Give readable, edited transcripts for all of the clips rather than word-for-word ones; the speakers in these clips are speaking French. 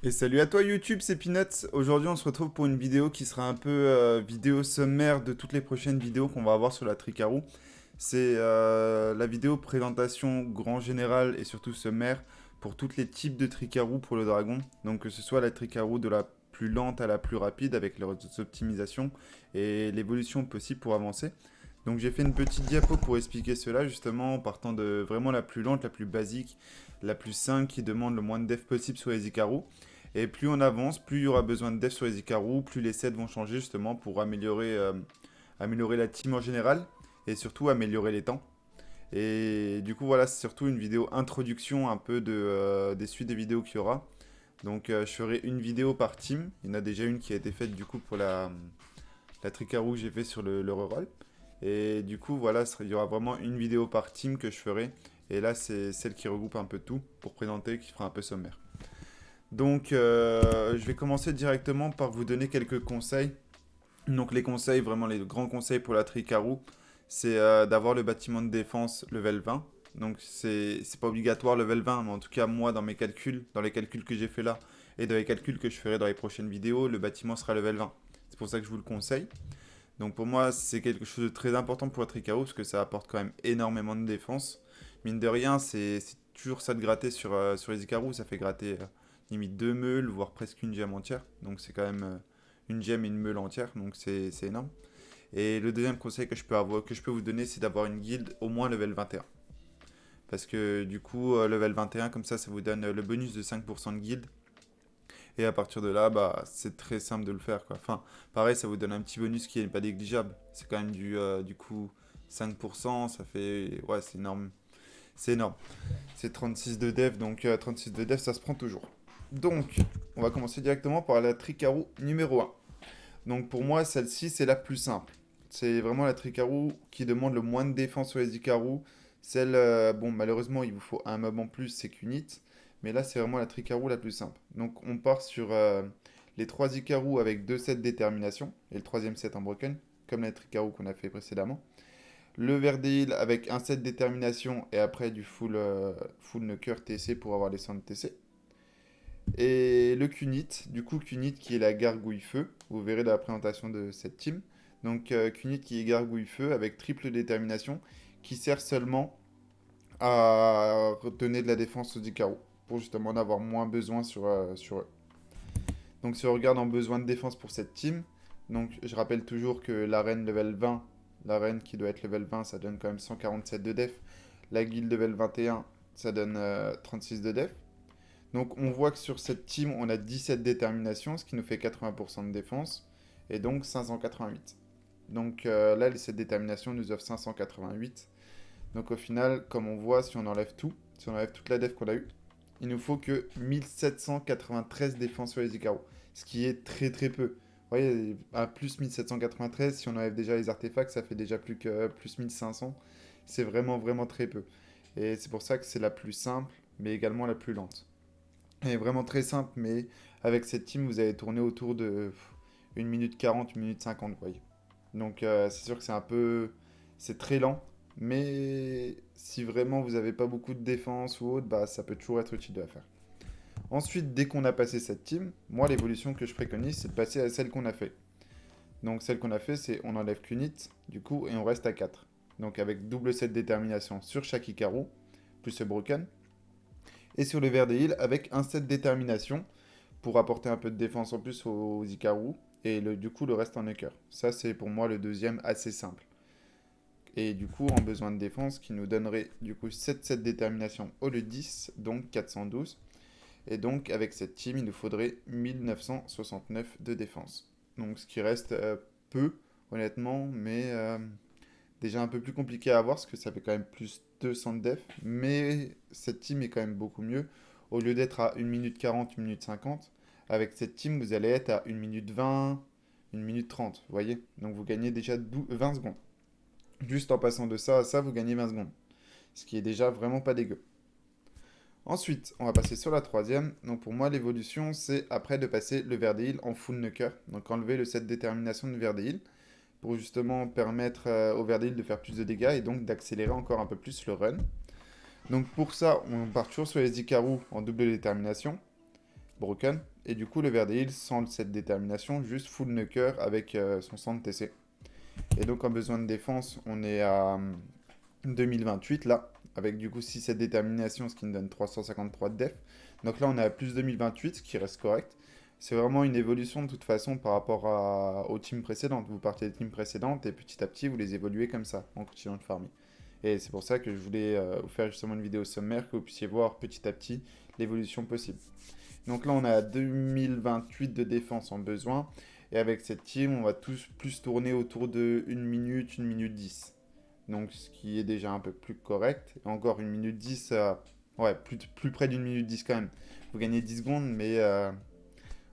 Et salut à toi YouTube, c'est Peanuts. Aujourd'hui on se retrouve pour une vidéo qui sera un peu vidéo sommaire de toutes les prochaines vidéos qu'on va avoir sur la Tricarou. C'est la vidéo présentation grand général et surtout sommaire pour tous les types de Tricarou pour le dragon. Donc que ce soit la Tricarou de la plus lente à la plus rapide avec leurs optimisations et l'évolution possible pour avancer. Donc j'ai fait une petite diapo pour expliquer cela justement en partant de vraiment la plus lente, la plus basique, la plus simple qui demande le moins de dev possible sur les Icarus. Et plus on avance, plus il y aura besoin de devs sur les Icarus, plus les sets vont changer justement pour améliorer la team en général et surtout améliorer les temps. Et du coup, voilà, c'est surtout une vidéo introduction un peu des suites des vidéos qu'il y aura. Donc, je ferai une vidéo par team. Il y en a déjà une qui a été faite du coup pour la Tricarou que j'ai fait sur le reroll. Et du coup, voilà, il y aura vraiment une vidéo par team que je ferai. Et là, c'est celle qui regroupe un peu tout pour présenter, qui fera un peu sommaire. Donc, je vais commencer directement par vous donner quelques conseils. Donc, les conseils, vraiment les grands conseils pour la Tricarou, c'est d'avoir le bâtiment de défense level 20. Donc, c'est pas obligatoire level 20, mais en tout cas, moi, dans mes calculs, dans les calculs que j'ai fait là, et dans les calculs que je ferai dans les prochaines vidéos, le bâtiment sera level 20. C'est pour ça que je vous le conseille. Donc, pour moi, c'est quelque chose de très important pour la Tricarou, parce que ça apporte quand même énormément de défense. Mine de rien, c'est toujours ça de gratter sur les Icarus, ça fait gratter limite deux meules, voire presque une gemme entière. Donc c'est quand même une gemme et une meule entière, donc c'est énorme. Et le deuxième conseil que je peux vous donner, c'est d'avoir une guilde au moins level 21. Parce que du coup, level 21, comme ça vous donne le bonus de 5% de guilde. Et à partir de là, bah, c'est très simple de le faire, quoi. Enfin, pareil, ça vous donne un petit bonus qui n'est pas négligeable. C'est quand même du coup 5%, ça fait... Ouais, c'est énorme. C'est énorme. C'est 36 de dev, donc 36 de dev, ça se prend toujours. Donc, on va commencer directement par la Tricarou numéro 1. Donc pour moi, celle-ci, c'est la plus simple. C'est vraiment la Tricarou qui demande le moins de défense sur les Icarus. Celle, bon, malheureusement, il vous faut un mob en plus, c'est qu'unit. Mais là, c'est vraiment la Tricarou la plus simple. Donc on part sur les 3 Icarus avec 2 sets détermination. Et le troisième set en broken, comme la Tricarou qu'on a fait précédemment. Le Verdeil avec un set détermination et après du full Nucker TC pour avoir les centres TC. Et le Kunit, du coup Kunit qui est la gargouille feu, vous verrez dans la présentation de cette team. Donc Kunit qui est gargouille feu avec triple détermination qui sert seulement à donner de la défense aux Icarus pour justement en avoir moins besoin sur eux. Donc si on regarde en besoin de défense pour cette team, donc je rappelle toujours que l'arène level 20, l'arène qui doit être level 20, ça donne quand même 147 de def. La guilde level 21, ça donne 36 de def. Donc on voit que sur cette team, on a 17 déterminations, ce qui nous fait 80% de défense, et donc 588. Donc là, cette détermination nous offre 588. Donc au final, comme on voit, si on enlève tout, si on enlève toute la def qu'on a eue, il nous faut que 1793 défense sur les Icarus, ce qui est très très peu. Vous voyez, à plus 1793, si on enlève déjà les artefacts, ça fait déjà plus que plus 1500. C'est vraiment vraiment très peu. Et c'est pour ça que c'est la plus simple, mais également la plus lente. Elle est vraiment très simple, mais avec cette team, vous allez tourner autour de 1 minute 40, 1 minute 50, vous voyez. Donc c'est sûr que c'est un peu... C'est très lent, mais si vraiment vous n'avez pas beaucoup de défense ou autre, bah ça peut toujours être utile de la faire. Ensuite, dès qu'on a passé cette team, moi l'évolution que je préconise, c'est de passer à celle qu'on a fait. Donc celle qu'on a fait, c'est on enlève qu'unit, du coup, et on reste à 4. Donc avec double set détermination sur chaque Icaro, plus le broken. Et sur le Verdeil avec un set détermination pour apporter un peu de défense en plus aux Icarus. Et du coup, le reste en Nuker. Ça, c'est pour moi le deuxième assez simple. Et du coup, en besoin de défense, qui nous donnerait du coup 7 détermination au lieu de 10, donc 412. Et donc, avec cette team, il nous faudrait 1969 de défense. Donc, ce qui reste peu, honnêtement, mais déjà un peu plus compliqué à avoir, parce que ça fait quand même plus 200 de def. Mais cette team est quand même beaucoup mieux. Au lieu d'être à 1 minute 40, 1 minute 50, avec cette team, vous allez être à 1 minute 20, 1 minute 30, vous voyez. Donc, vous gagnez déjà 20 secondes. Juste en passant de ça à ça, vous gagnez 20 secondes. Ce qui est déjà vraiment pas dégueu. Ensuite, on va passer sur la troisième. Donc pour moi, l'évolution, c'est après de passer le Verdeil en full Nucker. Donc enlever le set détermination de Verdeil pour justement permettre au Verdeil de faire plus de dégâts et donc d'accélérer encore un peu plus le run. Donc pour ça, on part toujours sur les Icarus en double détermination. broken. Et du coup, le Verdeil sans cette détermination, juste full Nucker avec son centre TC. Et donc, en besoin de défense, on est à 2028 là, avec du coup 6 cette détermination, ce qui nous donne 353 de def. Donc là, on est à plus 2028, ce qui reste correct. C'est vraiment une évolution de toute façon par rapport aux teams précédentes. Vous partez des teams précédentes et petit à petit, vous les évoluez comme ça, en continuant de farmer. Et c'est pour ça que je voulais vous faire justement une vidéo sommaire, que vous puissiez voir petit à petit l'évolution possible. Donc là, on est à 2028 de défense en besoin. Et avec cette team, on va tous plus tourner autour de 1 minute 10. Donc ce qui est déjà un peu plus correct. Et encore 1 minute 10, ouais, plus près d'1 minute 10 quand même. Vous gagnez 10 secondes, mais ouais,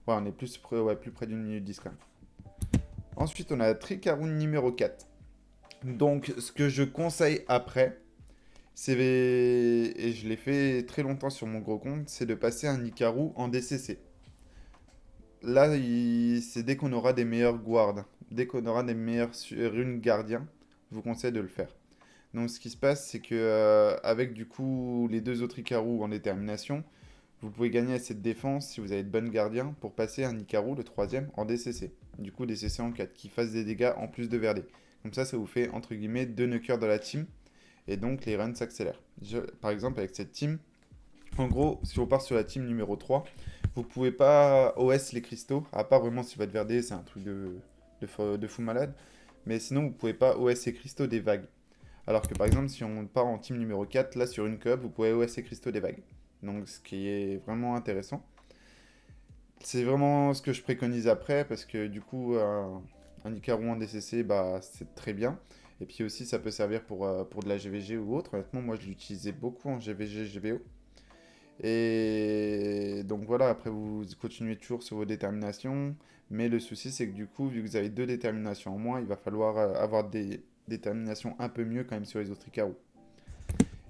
on est plus près d'1 minute 10 quand même. Ensuite, on a Tricaroon numéro 4. Donc ce que je conseille après, et je l'ai fait très longtemps sur mon gros compte, c'est de passer un Ikaru en DCC. Là, c'est dès qu'on aura des meilleurs guards, dès qu'on aura des meilleurs runes gardiens, je vous conseille de le faire. Donc ce qui se passe, c'est que avec du coup les deux autres Ikaru en détermination, vous pouvez gagner assez de défense si vous avez de bons gardiens pour passer un Ikaru, le troisième, en DCC. Du coup DCC en 4, qui fasse des dégâts en plus de Verdé. Comme ça vous fait entre guillemets 2 knockers dans la team, et donc les runs s'accélèrent. Par exemple avec cette team, en gros, si on part sur la team numéro 3, vous pouvez pas OS les cristaux, à part vraiment si votre Verdé c'est un truc de fou malade, mais sinon vous pouvez pas OS les cristaux des vagues. Alors que par exemple, si on part en team numéro 4, là sur une cub, vous pouvez OS et cristaux des vagues. Donc ce qui est vraiment intéressant. C'est vraiment ce que je préconise après, parce que du coup, un Ikaru en DCC, bah, c'est très bien. Et puis aussi, ça peut servir pour de la GVG ou autre. Honnêtement, moi, je l'utilisais beaucoup en GVG, GVO. Et donc voilà, après, vous continuez toujours sur vos déterminations. Mais le souci, c'est que du coup, vu que vous avez deux déterminations en moins, il va falloir avoir des déterminations un peu mieux quand même sur les autres Ikaru.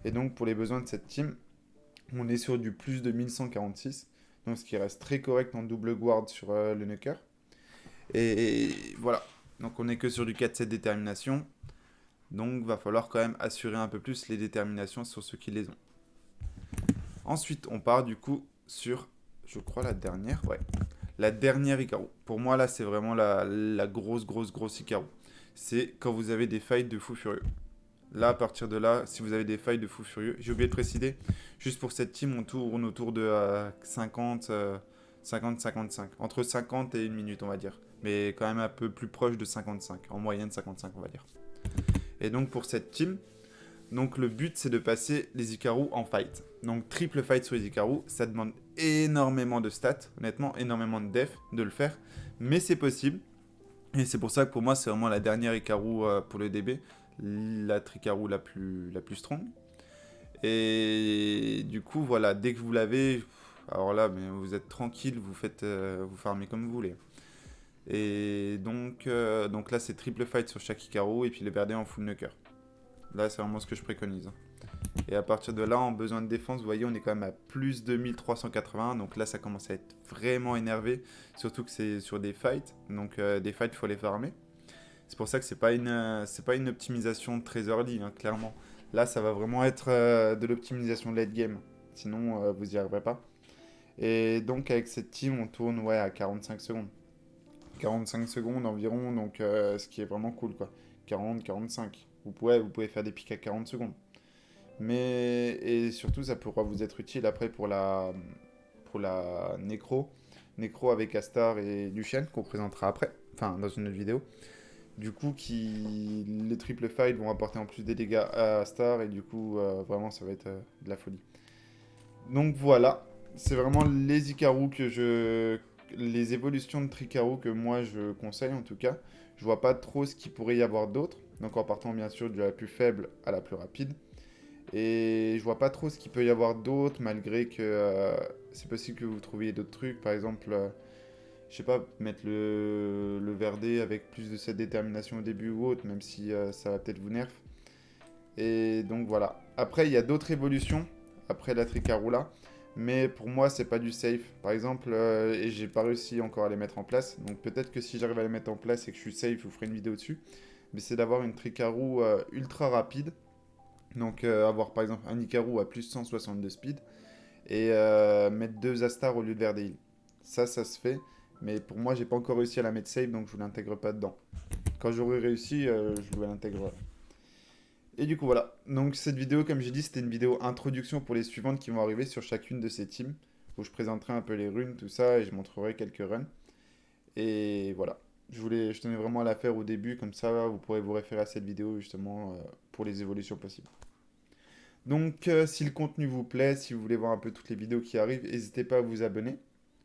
Et donc, pour les besoins de cette team, on est sur du plus de 1146. Donc, ce qui reste très correct en double guard sur le Nucker. Et voilà. Donc, on est que sur du 4-7 détermination. Donc, va falloir quand même assurer un peu plus les déterminations sur ceux qui les ont. Ensuite, on part du coup sur, je crois, la dernière. Ouais. La dernière Ikaru. Pour moi, là, c'est vraiment la grosse Ikaru. C'est quand vous avez des fights de fou furieux. Là, à partir de là, si vous avez des failles de fou furieux, j'ai oublié de préciser, juste pour cette team, on tourne autour de 50, 55. Entre 50 et 1 minute, on va dire. Mais quand même un peu plus proche de 55. En moyenne, 55, on va dire. Et donc, pour cette team, donc le but, c'est de passer les Ikaru en fight. Donc, triple fight sur les Ikaru, ça demande énormément de stats, honnêtement, énormément de def de le faire. Mais c'est possible. Et c'est pour ça que pour moi, c'est vraiment la dernière Ikaru pour le DB. La Tricaru la plus strong. Et du coup, voilà, dès que vous l'avez, alors là, mais vous êtes tranquille, vous farmez comme vous voulez. Et donc là, c'est triple fight sur chaque Ikaru et puis le Verdé en full Nucker. Là, c'est vraiment ce que je préconise. Et à partir de là, en besoin de défense, vous voyez, on est quand même à plus de 1380. Donc là, ça commence à être vraiment énervé. Surtout que c'est sur des fights. Donc des fights, il faut les farmer. C'est pour ça que c'est pas une optimisation très early, hein, clairement. Là, ça va vraiment être de l'optimisation late game. Sinon, vous n'y arriverez pas. Et donc, avec cette team, on tourne ouais, à 45 secondes. 45 secondes environ, donc ce qui est vraiment cool, quoi. 40, 45. Vous pouvez faire des pics à 40 secondes. Mais, et surtout, ça pourra vous être utile après pour la Nécro. Nécro avec Astar et Lucian, qu'on présentera après, enfin, dans une autre vidéo. Du coup, les triple fight vont apporter en plus des dégâts à Star et du coup, vraiment, ça va être de la folie. Donc voilà, c'est vraiment les Ikaru les évolutions de Tricaru que moi je conseille en tout cas. Je vois pas trop ce qu'il pourrait y avoir d'autre. Donc en partant bien sûr de la plus faible à la plus rapide. Et je vois pas trop ce qu'il peut y avoir d'autre malgré que c'est possible que vous trouviez d'autres trucs. Par exemple, je sais pas, mettre le Verdé avec plus de cette détermination au début ou autre, même si ça va peut-être vous nerf. Et donc voilà. Après, il y a d'autres évolutions après la Tricarula, mais pour moi, c'est pas du safe. Par exemple, et j'ai pas réussi encore à les mettre en place, donc peut-être que si j'arrive à les mettre en place et que je suis safe, je vous ferai une vidéo dessus. Mais c'est d'avoir une Tricaru ultra rapide. Donc avoir par exemple un Ikaru à plus 162 speed et mettre deux Astar au lieu de Verdeil. ça se fait. Mais pour moi, j'ai pas encore réussi à la mettre safe, donc je ne l'intègre pas dedans. Quand j'aurai réussi, je l'intégrerai. Et du coup, voilà. Donc, cette vidéo, comme j'ai dit, c'était une vidéo introduction pour les suivantes qui vont arriver sur chacune de ces teams, où je présenterai un peu les runes, tout ça, et je montrerai quelques runs. Et voilà. Je tenais vraiment à la faire au début, comme ça, vous pourrez vous référer à cette vidéo, justement, pour les évolutions possibles. Donc, si le contenu vous plaît, si vous voulez voir un peu toutes les vidéos qui arrivent, n'hésitez pas à vous abonner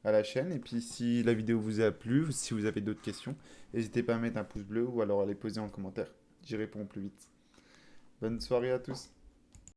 à la chaîne. Et puis, si la vidéo vous a plu, ou si vous avez d'autres questions, n'hésitez pas à mettre un pouce bleu ou alors à les poser en commentaire. J'y réponds au plus vite. Bonne soirée à tous.